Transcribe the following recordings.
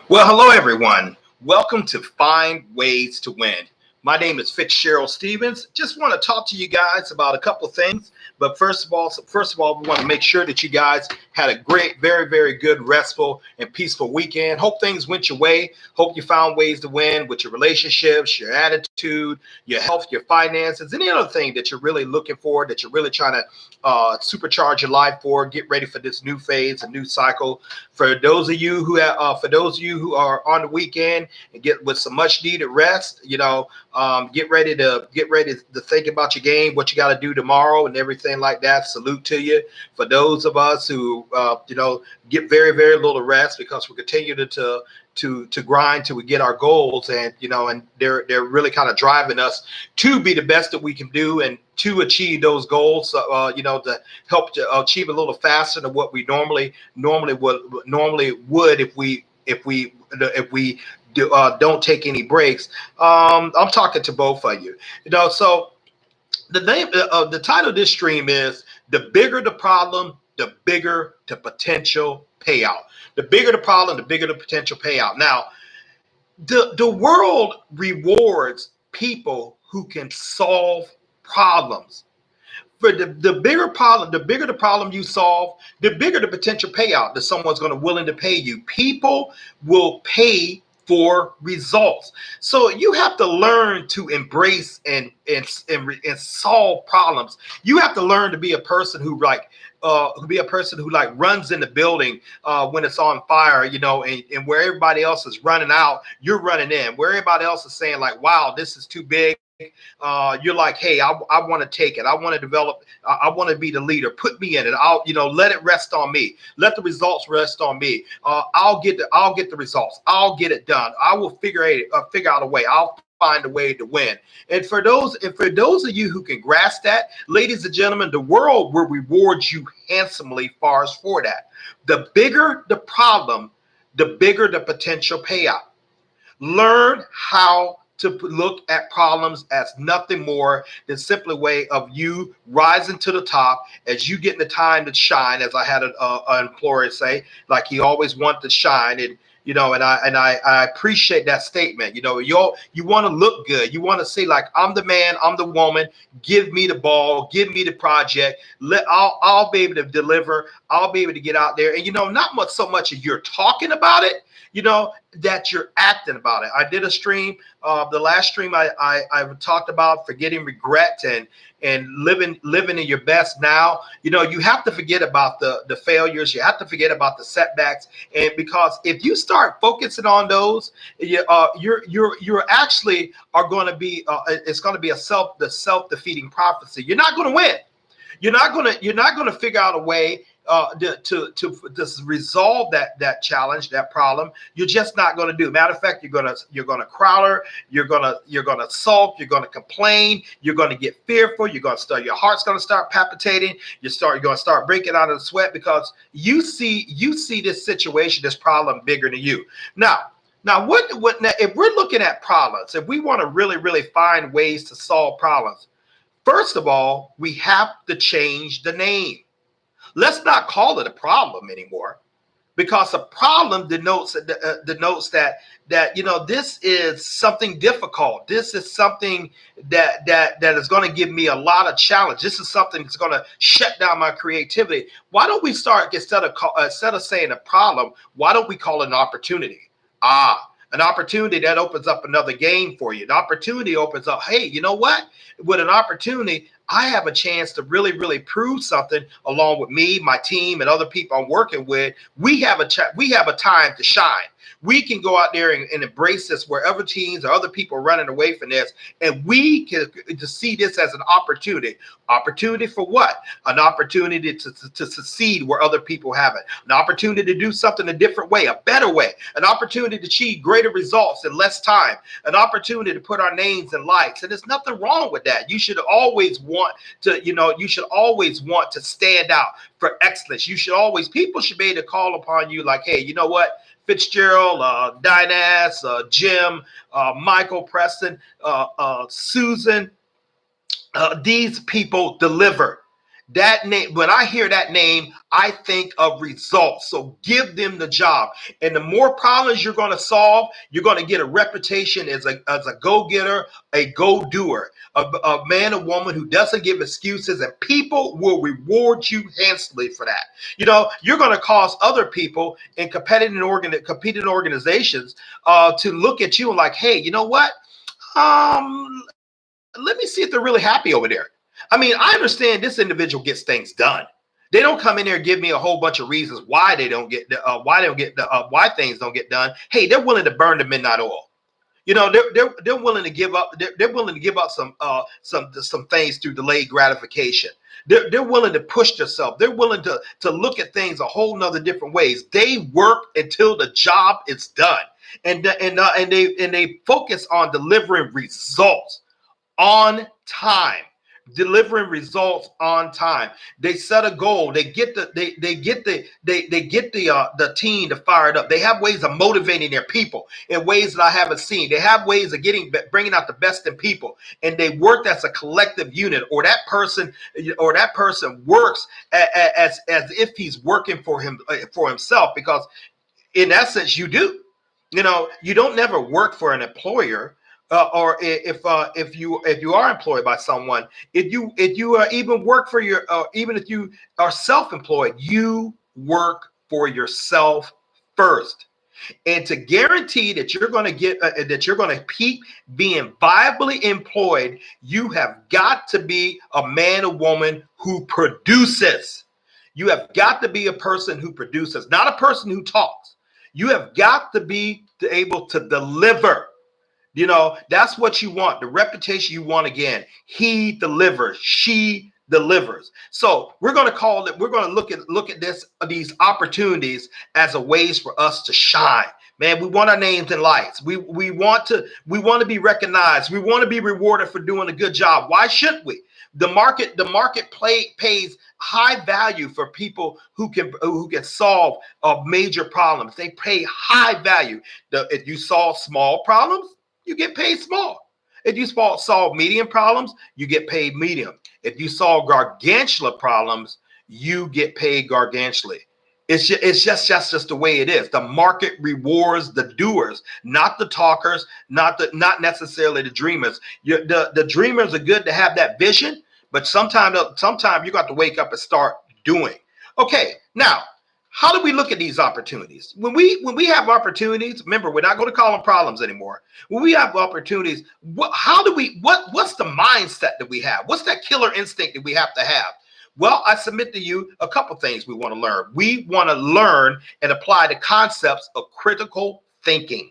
Well, hello everyone. Welcome to Find Ways to Win. My name is Fitzgerald Stevens. Just want to talk to you guys about a couple of things. But first of all, we want to make sure that you guys had a great, very, very good, restful, and peaceful weekend. Hope things went your way. Hope you found ways to win with your relationships, your attitude, your health, your finances, any other thing that you're really looking for, that you're really trying to supercharge your life for. Get ready for this new phase, a new cycle. For those of you who are on the weekend and get with some much needed rest, get ready to think about your game, what you got to do tomorrow, and everything like that. Salute to you. For those of us who get very very little rest because we continue to grind till we get our goals, and they're really kind of driving us to be the best that we can do and to achieve those goals. To help to achieve a little faster than what we normally would if we don't take any breaks. I'm talking to both of you. So the title of this stream is "The Bigger the Problem, the Bigger the Potential Payout." The bigger the problem, the bigger the potential payout. Now, the world rewards people who can solve problems. For the bigger problem, the bigger the problem you solve, the bigger the potential payout that someone's going to willing to pay you. People will pay for results. So you have to learn to embrace and solve problems. You have to learn to be a person who runs in the building when it's on fire, and where everybody else is running out, you're running in. Where everybody else is saying like, "Wow, this is too big." You're like, "Hey, I want to take it. I want to develop. I want to be the leader. Put me in it. Let it rest on me. Let the results rest on me. I'll get the results. I'll get it done. I will figure out a way. I'll find a way to win." And for those of you who can grasp that, ladies and gentlemen, the world will reward you handsomely far as for that. The bigger the problem, the bigger the potential payout. Learn how to look at problems as nothing more than simply a way of you rising to the top as you getting the time to shine. As I had an employer say, like he always wanted to shine, and I appreciate that statement. You want to look good. You want to say like, "I'm the man, I'm the woman. Give me the ball, give me the project. I'll be able to deliver. I'll be able to get out there." And not much so much as you're talking about it, that you're acting about it. I did a stream, the last stream I talked about forgetting regret and living in your best now. You have to forget about the failures. You have to forget about the setbacks, and because if you start focusing on those, you're actually are going to be it's going to be the self-defeating prophecy. You're not going to win. You're not gonna figure out a way to resolve that challenge, that problem. You're just not going to do. Matter of fact, you're gonna crowder. You're gonna sulk. You're gonna complain. You're gonna get fearful. Your heart's gonna start palpitating. You're gonna start breaking out of the sweat because you see this situation, this problem bigger than you. Now, if we're looking at problems, if we want to really, really find ways to solve problems, first of all, we have to change the name. Let's not call it a problem anymore, because a problem denotes that this is something difficult. This is something that is going to give me a lot of challenge. This is something that's going to shut down my creativity. Why don't we start, instead of saying a problem, why don't we call it an opportunity? An opportunity that opens up another game for you. An opportunity opens up, hey, you know what? With an opportunity, I have a chance to really, really prove something along with me, my team, and other people I'm working with. We have a time to shine. We can go out there and embrace this wherever teams or other people are running away from this, and we can to see this as an opportunity. Opportunity for what? An opportunity to succeed where other people haven't. An opportunity to do something a different way, a better way. An opportunity to achieve greater results in less time. An opportunity to put our names in lights. And there's nothing wrong with that. You should always want to stand out for excellence. People should be able to call upon you like, "Hey, you know what? Fitzgerald, Dynas, Jim, Michael, Preston, Susan, these people deliver." That name, when I hear that name, I think of results. So give them the job. And the more problems you're going to solve, you're going to get a reputation as a go-getter, a go-doer, a man or woman who doesn't give excuses, and people will reward you handsomely for that. You know, you're going to cause other people in competing organizations to look at you and like, hey, you know what? Let me see if they're really happy over there. I mean, I understand this individual gets things done. They don't come in there and give me a whole bunch of reasons why they don't get why things don't get done. Hey, they're willing to burn the midnight oil. You know, they're willing to give up. They're willing to give up some things through delayed gratification. They're willing to push themselves. They're willing to look at things a whole nother different ways. They work until the job is done, and they focus on delivering results on time, delivering results on time. They set a goal. They get the team to fire it up. They have ways of motivating their people in ways that I haven't seen. They have ways of bringing out the best in people, and they work as a collective unit. Or that person works as if he's working for himself, because in essence you do. You know, you don't never work for an employer, or if you are employed by someone, if you even work for even if you are self-employed, you work for yourself first. And to guarantee that you're going to keep being viably employed, you have got to be a man or woman who produces. You have got to be a person who produces, not a person who talks. You have got to be able to deliver. You know, that's what you want. The reputation you want again. He delivers. She delivers. So we're going to call it. We're going to look at these opportunities as a ways for us to shine. Man, we want our names in lights. We want to be recognized. We want to be rewarded for doing a good job. Why shouldn't we? The market pays high value for people who can solve major problems. They pay high value. If you solve small problems, you get paid small. If you solve medium problems, you get paid medium. If you solve gargantuan problems, you get paid gargantuanly. It's just the way it is. The market rewards the doers, not the talkers, not necessarily the dreamers. The dreamers are good to have that vision, but sometimes you got to wake up and start doing. Okay, now how do we look at these opportunities? When we have opportunities, remember, we're not going to call them problems anymore. When we have opportunities, what's the mindset that we have? What's that killer instinct that we have to have? Well, I submit to you a couple things we want to learn. We want to learn and apply the concepts of critical thinking.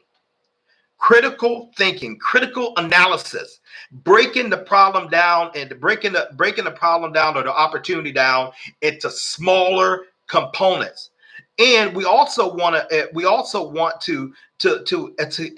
Critical thinking, critical analysis, breaking the problem down and breaking the problem down, or the opportunity down, into smaller components. And we also want to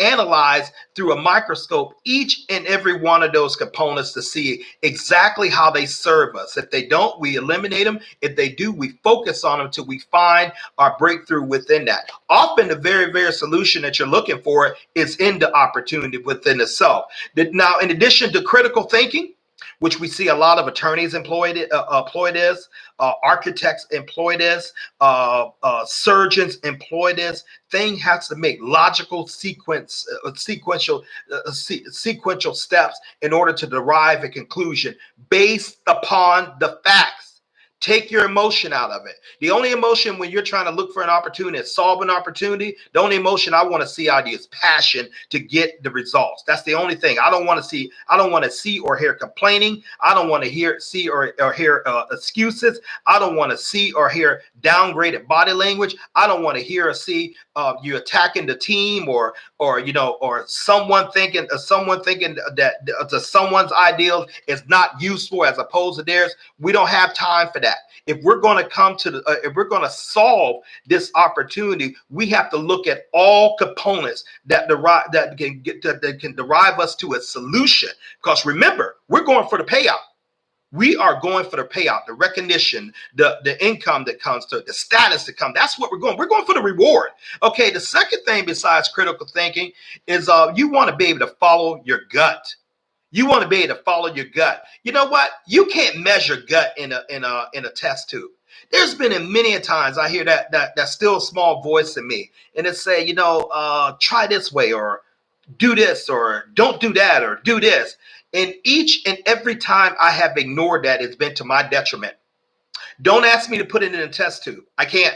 analyze through a microscope each and every one of those components to see exactly how they serve us. If they don't, we eliminate them. If they do, we focus on them till we find our breakthrough within that. Often the very, very solution that you're looking for is in the opportunity within itself. Now, in addition to critical thinking, which we see a lot of attorneys employ this, architects employ this, surgeons employ this. Thing has to make logical sequential steps in order to derive a conclusion based upon the facts. Take your emotion out of it. The only emotion when you're trying to look for an opportunity and solve an opportunity, the only emotion I want to see out of you is passion to get the results. That's the only thing. I don't want to see or hear complaining. I don't want to see or hear excuses. I don't want to see or hear downgraded body language. I don't want to hear or see you attacking the team, or someone thinking that someone's ideals is not useful as opposed to theirs. We don't have time for that. If we're going to solve this opportunity, we have to look at all components that can derive us to a solution. Because remember, we're going for the payout. We are going for the payout, the recognition, the income that comes to it, the status that comes. That's what we're going. We're going for the reward. Okay. The second thing besides critical thinking is you want to be able to follow your gut. You want to be able to follow your gut. You know what? You can't measure gut in a test tube. There's been many a times I hear that still small voice in me, and it say, try this way, or do this, or don't do that, or do this. And each and every time I have ignored that, it's been to my detriment. Don't ask me to put it in a test tube. I can't.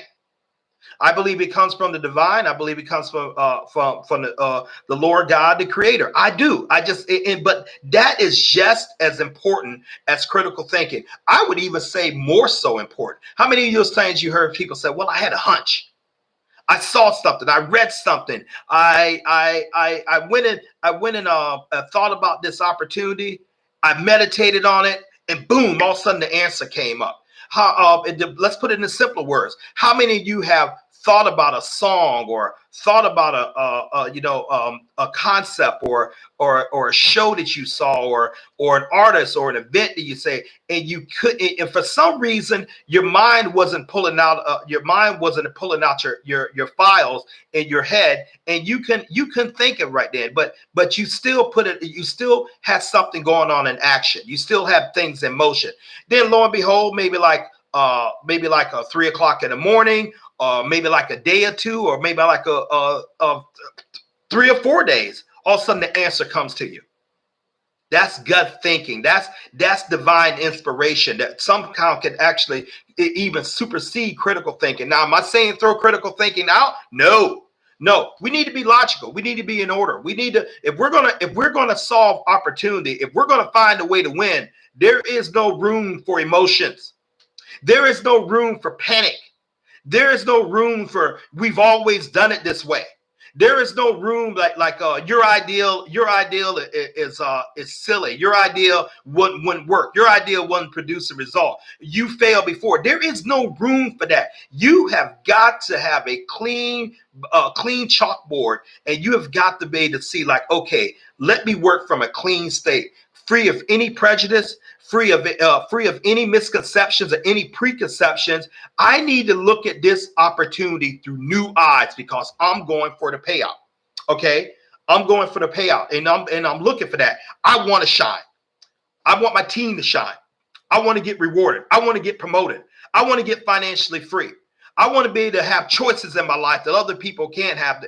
I believe it comes from the divine. I believe it comes from the Lord God, the Creator. I do. But that is just as important as critical thinking. I would even say more so important. How many of those times you heard people say, "Well, I had a hunch. I saw something. I read something. I went and thought about this opportunity. I meditated on it, and boom! All of a sudden, the answer came up." Let's put it in simpler words. How many of you have thought about a song, or thought about a concept, or a show that you saw, or an artist, or an event that you say, and you could, and for some reason your mind wasn't pulling out your files in your head, and you can think it right then, but you still you still have something going on in action. You still have things in motion. Then lo and behold, maybe like 3 o'clock in the morning, maybe like a day or two, or maybe like a 3 or 4 days, all of a sudden the answer comes to you. That's gut thinking. That's divine inspiration that somehow can actually even supersede critical thinking. Now, am I saying throw critical thinking out? No. No, we need to be logical. We need to be in order. We need to, if we're gonna solve opportunity, if we're gonna find a way to win, there is no room for emotions. There is no room for panic. There is no room for we've always done it this way. There is no room like your ideal is silly. Your ideal wouldn't work. Your ideal wouldn't produce a result. You failed before. There is no room for that. You have got to have a clean chalkboard, and you have got to be able to see, like, okay, let me work from a clean state, free of any prejudice, free of any misconceptions or any preconceptions. I need to look at this opportunity through new eyes, because I'm going for the payout. Okay, I'm going for the payout, and I'm looking for that. I want to shine. I want my team to shine. I want to get rewarded. I want to get promoted. I want to get financially free. I want to be able to have choices in my life that other people can't have.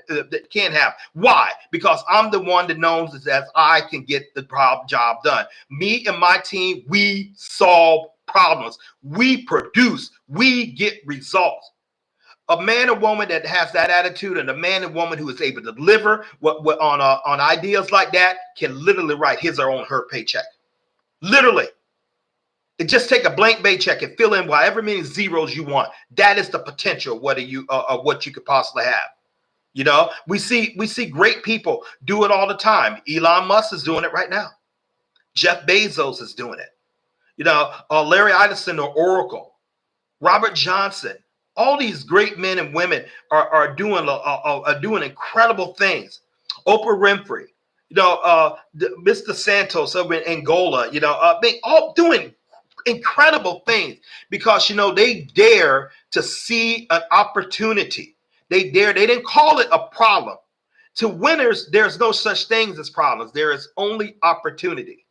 Why? Because I'm the one that knows that I can get the job done. Me and my team, we solve problems. We produce. We get results. A man or woman that has that attitude, and a man and woman who is able to deliver on ideas like that, can literally write his or her paycheck. Literally. And just take a blank paycheck and fill in however many zeros you want. That is the potential of what you could possibly have. We see great people do it all the time. Elon Musk is doing it right now. Jeff Bezos is doing it. Larry Ellison or Oracle, Robert Johnson. All these great men and women are doing incredible things. Oprah Winfrey, Mr. Santos over in Angola, they all doing incredible things, because they dare to see an opportunity. They didn't call it a problem. To winners, there's no such things as problems. There is only opportunity.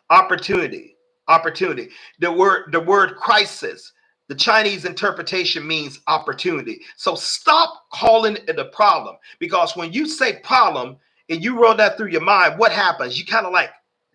Opportunity. The word crisis, the Chinese interpretation, means opportunity. So stop calling it a problem, because when you say problem and you roll that through your mind, what happens? You kind of like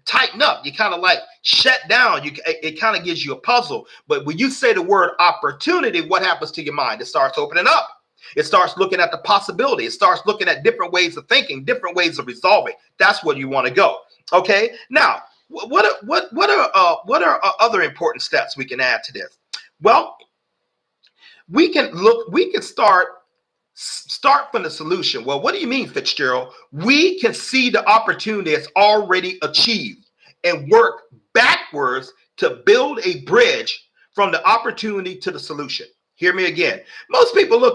tighten up. You kind of like shut down. It kind of gives you a puzzle. But when you say the word opportunity, what happens to your mind? It starts opening up. It starts looking at the possibility. It starts looking at different ways of thinking, different ways of resolving. That's where you want to go. Okay. Now, what are other important steps we can add to this? Well, we can start from the solution. Well, what do you mean, Fitzgerald? We can see the opportunity that's already achieved and work backwards to build a bridge from the opportunity to the solution. Hear me again. Most people will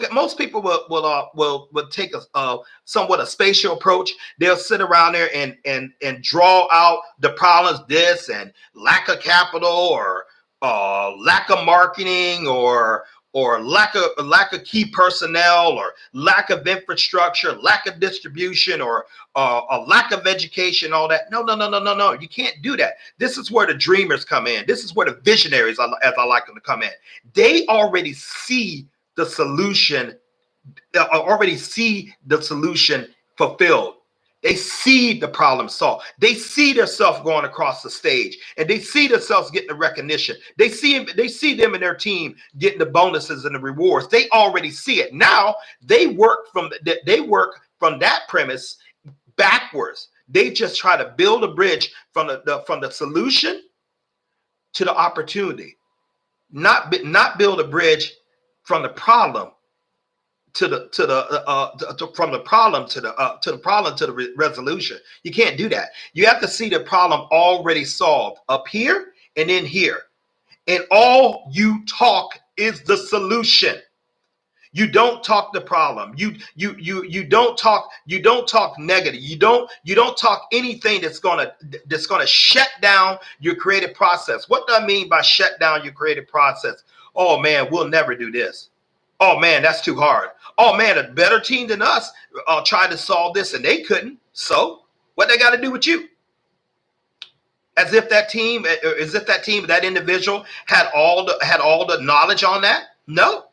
take a somewhat a spatial approach. They'll sit around there and draw out the problems, this and lack of capital, or lack of marketing, or or lack of key personnel, or lack of infrastructure, lack of distribution, or a lack of education, all that. No, no, no, no, no, no. You can't do that. This is where the dreamers come in. This is where the visionaries, as I like them to come in. They already see the solution, fulfilled. They see the problem solved. They see themselves going across the stage, and they see themselves getting the recognition. They see them and their team getting the bonuses and the rewards. They already see it. Now they work from that premise backwards. They just try to build a bridge from the solution to the opportunity, not build a bridge from the problem to from the problem to the resolution. You can't do that. You have to see the problem already solved up here and in here, and all you talk is the solution. You don't talk the problem. You don't talk negative. You don't talk anything that's gonna shut down your creative process. What do I mean by shut down your creative process? Oh man, we'll never do this. Oh man, that's too hard. Oh man, a better team than us tried to solve this and they couldn't. So what they got to do with you? As if that team, that individual had all the knowledge on that? No.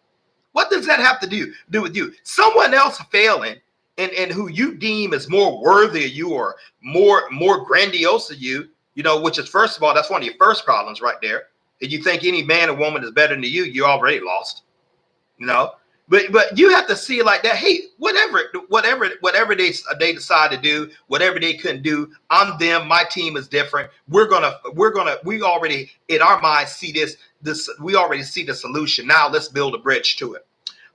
What does that have to do with you? Someone else failing and who you deem is more worthy of you or more grandiose of you, which is, first of all, that's one of your first problems right there. If you think any man or woman is better than you, you're already lost. But you have to see it like that. Hey, whatever they decide to do, whatever they couldn't do, I'm them. My team is different. We already in our minds see this. We already see the solution. Now let's build a bridge to it.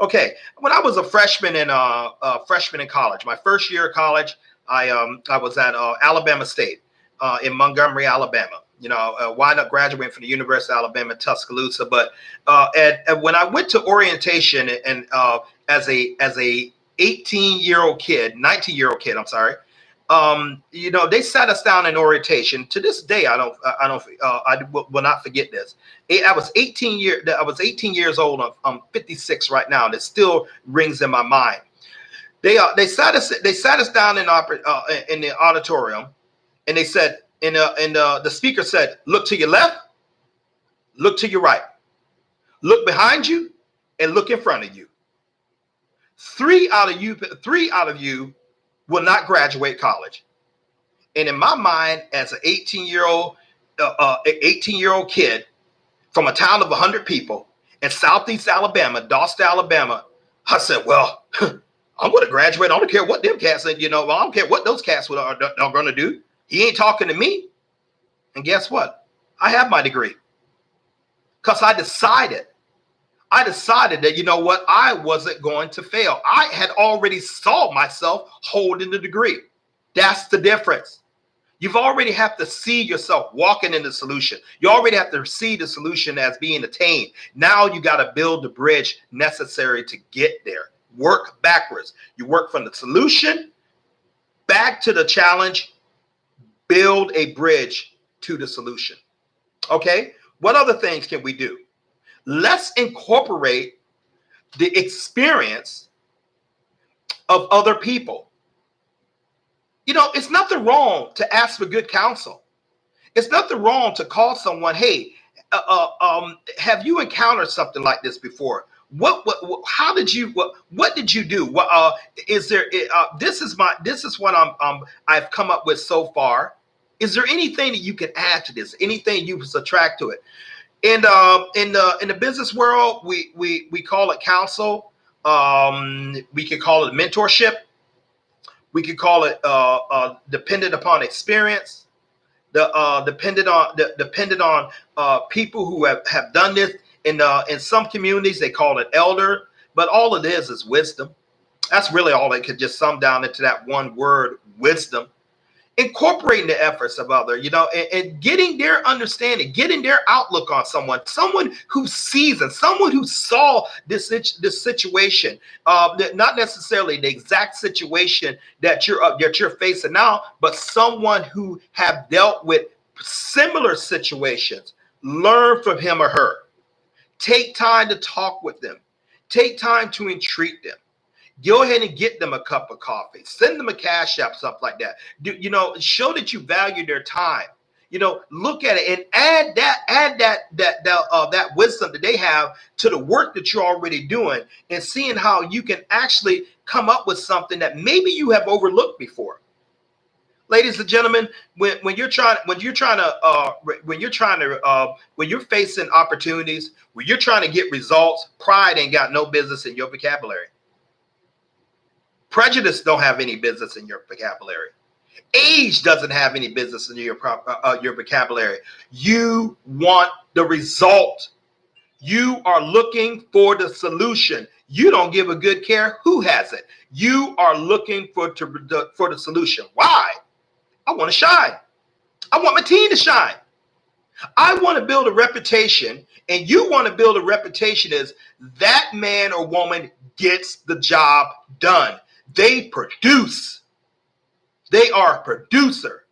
Okay, when I was a freshman in college, my first year of college, I was at Alabama State in Montgomery, Alabama. Wind up graduating from the University of Alabama, Tuscaloosa. But and when I went to orientation and as a 19-year-old kid, they sat us down in orientation. To this day, I will not forget this. I was 18 years old. I'm 56 right now, and it still rings in my mind. They sat us down in the auditorium, and they said. And the speaker said, look to your left, look to your right, look behind you, and look in front of you. Three out of you will not graduate college. And in my mind, as an 18-year-old kid from a town of 100 people in Southeast Alabama, Dawson, Alabama, I said, well, I'm going to graduate. I don't care what them cats said, I don't care what those cats are going to do. He ain't talking to me. And guess what? I have my degree. Because I decided that, I wasn't going to fail. I had already saw myself holding the degree. That's the difference. You've already have to see yourself walking in the solution. You already have to see the solution as being attained. Now you got to build the bridge necessary to get there. Work backwards. You work from the solution back to the challenge. Build a bridge to the solution. Okay, what other things can we do? Let's incorporate the experience of other people. It's nothing wrong to ask for good counsel. It's nothing wrong to call someone, hey, have you encountered something like this before? What did you do? This is what I've come up with so far. Is there anything that you can add to this? Anything you can subtract to it? And in the business world, we call it counsel. We could call it mentorship. We could call it dependent upon experience. Dependent on people who have done this. In some communities, they call it elder, but all it is wisdom. That's really all it could just sum down into that one word, wisdom. Incorporating the efforts of others, and getting their understanding, getting their outlook on someone who sees and someone who saw this situation, not necessarily the exact situation that you're facing now, but someone who have dealt with similar situations. Learn from him or her. Take time to talk with them. Take time to entreat them. Go ahead and get them a cup of coffee. Send them a cash app, stuff like that. Show that you value their time. Look at it and add that wisdom that they have to the work that you're already doing, and seeing how you can actually come up with something that maybe you have overlooked before. Ladies and gentlemen, when you're facing opportunities, when you're trying to get results, pride ain't got no business in your vocabulary. Prejudice don't have any business in your vocabulary. Age doesn't have any business in your vocabulary. You want the result. You are looking for the solution. You don't give a good care who has it. You are looking for the solution. Why? I want to shine. I want my team to shine. I want to build a reputation, and you want to build a reputation as that man or woman gets the job done. They produce. They are a producer.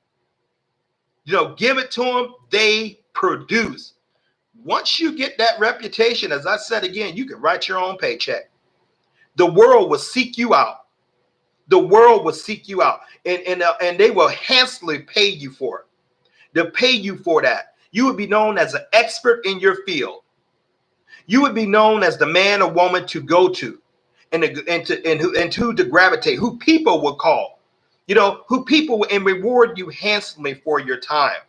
Give it to them. They produce. Once you get that reputation, as I said again, you can write your own paycheck. The world will seek you out. The world will seek you out, and they will handsomely pay you for it. They'll pay you for that. You would be known as an expert in your field. You would be known as the man or woman to go to, and who to gravitate, who people will call. Who people will and reward you handsomely for your time.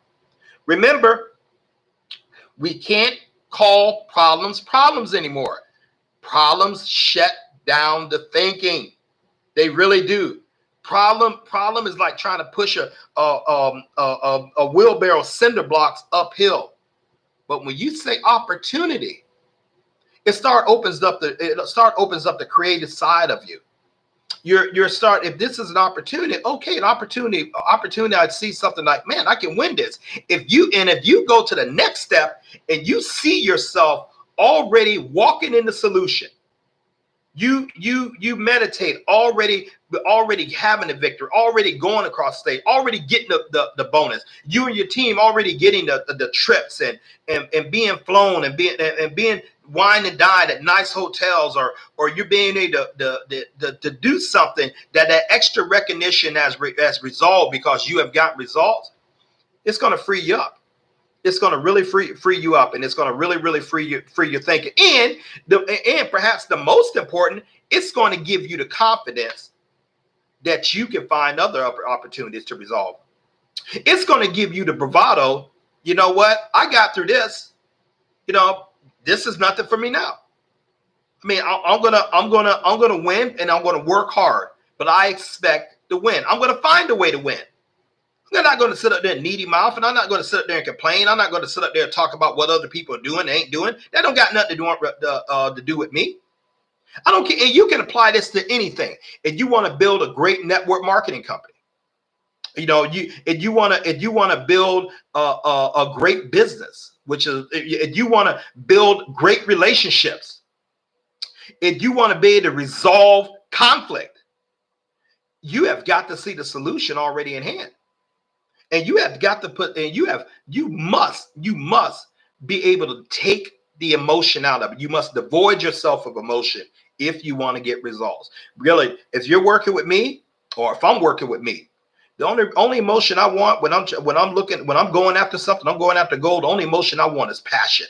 Remember, we can't call problems anymore. Problems shut down the thinking. They really do. Problem is like trying to push a wheelbarrow cinder blocks uphill. But when you say opportunity, it opens up the creative side of you. If this is an opportunity, okay, an opportunity, I'd see something like, man, I can win this. If you go to the next step and you see yourself already walking in the solution, you meditate already having a victory, already going across state, already getting the bonus. You and your team already getting the trips and being flown and being wine and dine at nice hotels, or you're being able to do something that extra recognition has resolved because you have got results. It's going to free you up. It's going to really free you up, and it's going to really free your thinking. And perhaps the most important, it's going to give you the confidence that you can find other opportunities to resolve. It's going to give you the bravado. You know what? I got through this. This is nothing for me now. I mean, I'm gonna win, and I'm gonna work hard, but I expect to win. I'm gonna find a way to win. I'm not going to sit up there and needy mouth, and I'm not going to sit up there and complain. I'm not going to sit up there and talk about what other people are doing and ain't doing. That don't got nothing to do with me. I don't care. And you can apply this to anything. If you want to build a great network marketing company, if you want to build a great business, which is if you want to build great relationships, if you want to be able to resolve conflict, you have got to see the solution already in hand. And you have got to you must be able to take the emotion out of it. You must devoid yourself of emotion if you want to get results. Really, if you're working with me, or if I'm working with me, the only emotion I want when I'm going after something, I'm going after gold. The only emotion I want is passion.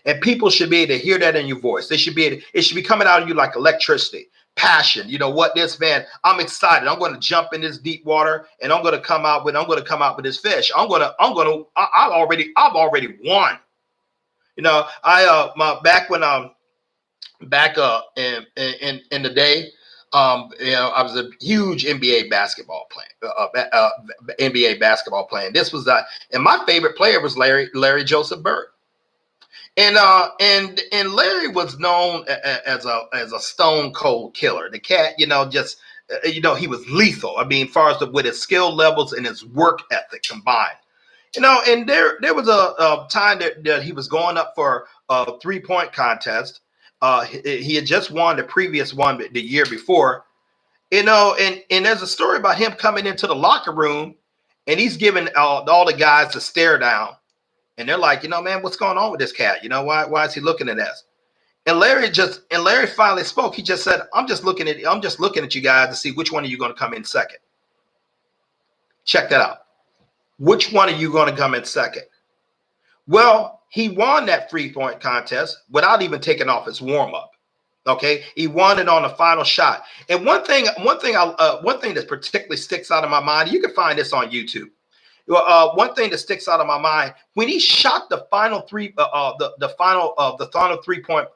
And people should be able to hear that in your voice. It should be coming out of you like electricity. Passion. You know what, this man, I'm excited. I'm going to jump in this deep water, and I'm going to come out with this fish. I've already won. Back in the day, I was a huge NBA basketball player. This was and my favorite player was Larry Joseph Bird. And Larry was known as a stone cold killer. The cat, he was lethal. I mean, as far as with his skill levels and his work ethic combined. And there was a time that he was going up for a 3-point contest. He had just won the previous one the year before. And there's a story about him coming into the locker room, and he's giving all the guys the stare down. And they're like, man, what's going on with this cat? Why is he looking at us? And Larry finally spoke. He just said, I'm just looking at you guys to see which one of you going to come in second. Check that out. Which one are you going to come in second? Well, he won that 3-point contest without even taking off his warm up. Okay, he won it on the final shot. And one thing that particularly sticks out of my mind, you can find this on YouTube. One thing that sticks out of my mind, when he shot the final the final 3-point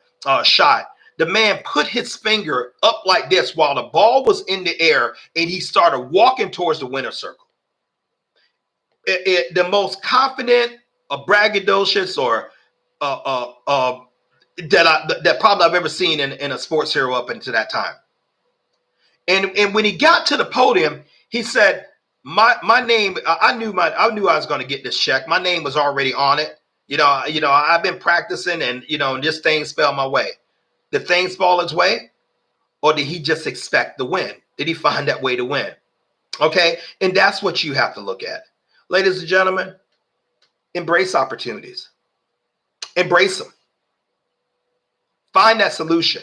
shot, the man put his finger up like this while the ball was in the air, and he started walking towards the winner's circle. The most confident, braggadocious, or that probably I've ever seen in a sports hero up until that time. And when he got to the podium, he said, my name, I knew I was going to get this check. My name was already on it. I've been practicing, and this thing fell my way. Did things fall his way, or did he just expect the win? Did he find that way to win? Okay, and that's what you have to look at, ladies and gentlemen. Embrace opportunities. Embrace them. Find that solution.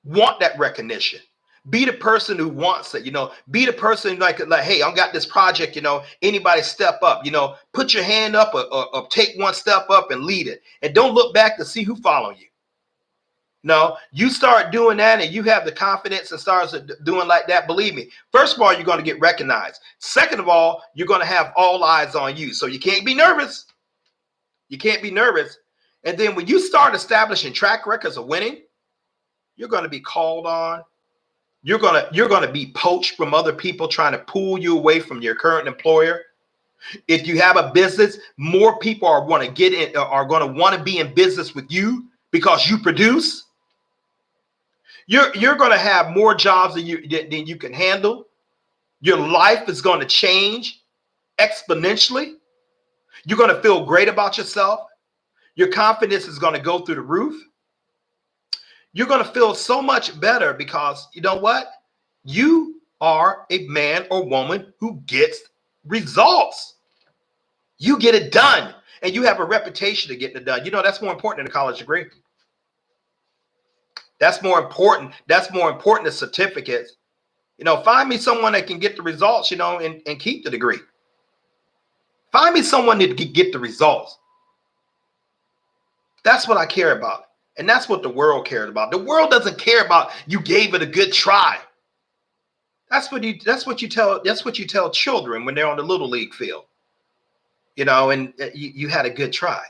Want that recognition. Be the person who wants it. Be the person like, hey, I got this project. Anybody step up. Put your hand up or take one step up and lead it. And don't look back to see who following you. No, you start doing that, and you have the confidence and start doing like that. Believe me. First of all, you're going to get recognized. Second of all, you're going to have all eyes on you. So you can't be nervous. You can't be nervous. And then when you start establishing track records of winning, you're going to be called on. You're going to be poached from other people trying to pull you away from your current employer. If you have a business, more people are going to want to be in business with you because you produce. You're going to have more jobs than you can handle. Your life is going to change exponentially. You're going to feel great about yourself. Your confidence is going to go through the roof. You're going to feel so much better because you know what? You are a man or woman who gets results. You get it done, and you have a reputation of getting it done. That's more important than a college degree. That's more important. That's more important than certificates. Find me someone that can get the results, and keep the degree. Find me someone that can get the results. That's what I care about. And that's what the world cares about. The world doesn't care about you gave it a good try. That's what you tell children when they're on the little league field. And you had a good try.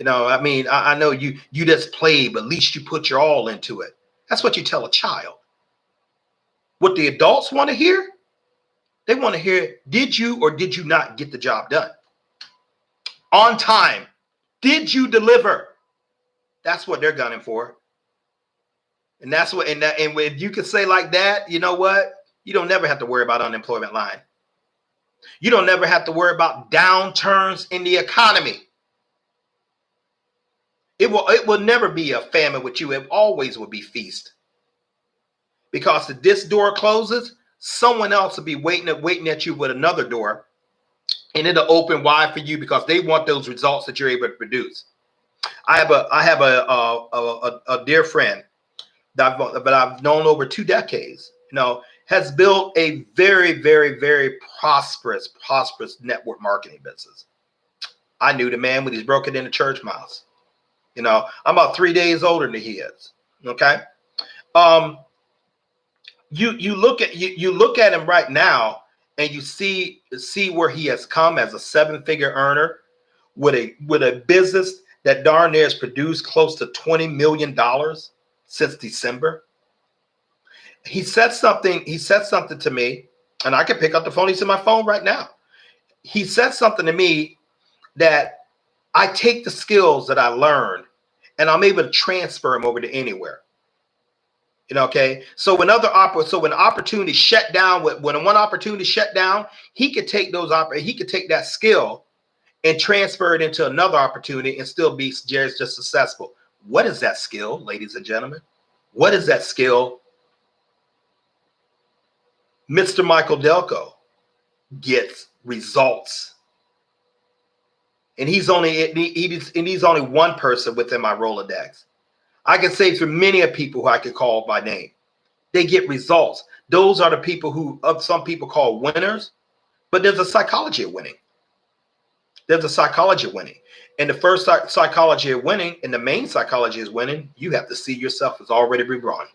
I know you just played, but at least you put your all into it. That's what you tell a child. What the adults want to hear, they want to hear, did you or did you not get the job done? On time. Did you deliver? That's what they're gunning for. And that's what, and when you can say like that, you know what? You don't never have to worry about unemployment line. You don't never have to worry about downturns in the economy. It will never be a famine with you. It always will be feast. Because if this door closes, someone else will be waiting at you with another door, and it'll open wide for you because they want those results that you're able to produce. I have a dear friend that I've known over 2 decades, has built a very, very, very prosperous network marketing business. I knew the man when he's broken into church mouse. I'm about 3 days older than he is. Okay. You look at him right now, and you see where he has come as a 7-figure earner with a business that darn near has produced close to $20 million since December. He said something to me, and I can pick up the phone. He's in my phone right now. He said something to me that I take the skills that I learned and I'm able to transfer them over to anywhere. Okay. So when opportunity shut down, when one opportunity shut down, he could take that skill and transfer it into another opportunity and still be just successful. What is that skill, ladies and gentlemen? What is that skill? Mr. Michael Delco gets results. and he's only one person within my Rolodex. I can say through many of people who I could call by name. They get results. Those are the people who some people call winners, but there's a psychology of winning. There's a psychology of winning. And the first psychology of winning, and the main psychology is winning, you have to see yourself as already won.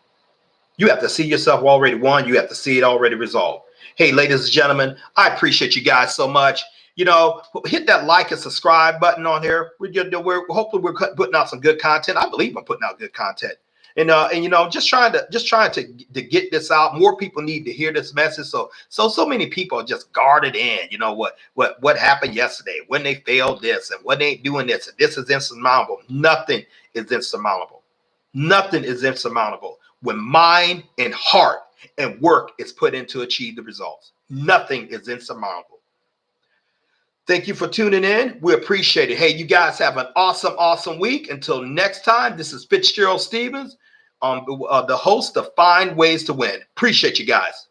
You have to see yourself already won. You have to see it already resolved. Hey, ladies and gentlemen, I appreciate you guys so much. You know, hit that like and subscribe button on here. Hopefully we're putting out some good content. I believe I'm putting out good content. And you know, just trying to get this out. More people need to hear this message. So many people are just guarded in. You know what happened yesterday, when they failed this, and when they ain't doing this, and this is insurmountable. Nothing is insurmountable. Nothing is insurmountable when mind and heart and work is put in to achieve the results. Nothing is insurmountable. Thank you for tuning in. We appreciate it. Hey, you guys have an awesome week. Until next time, this is Fitzgerald Stevens, the host of Find Ways to Win. Appreciate you guys.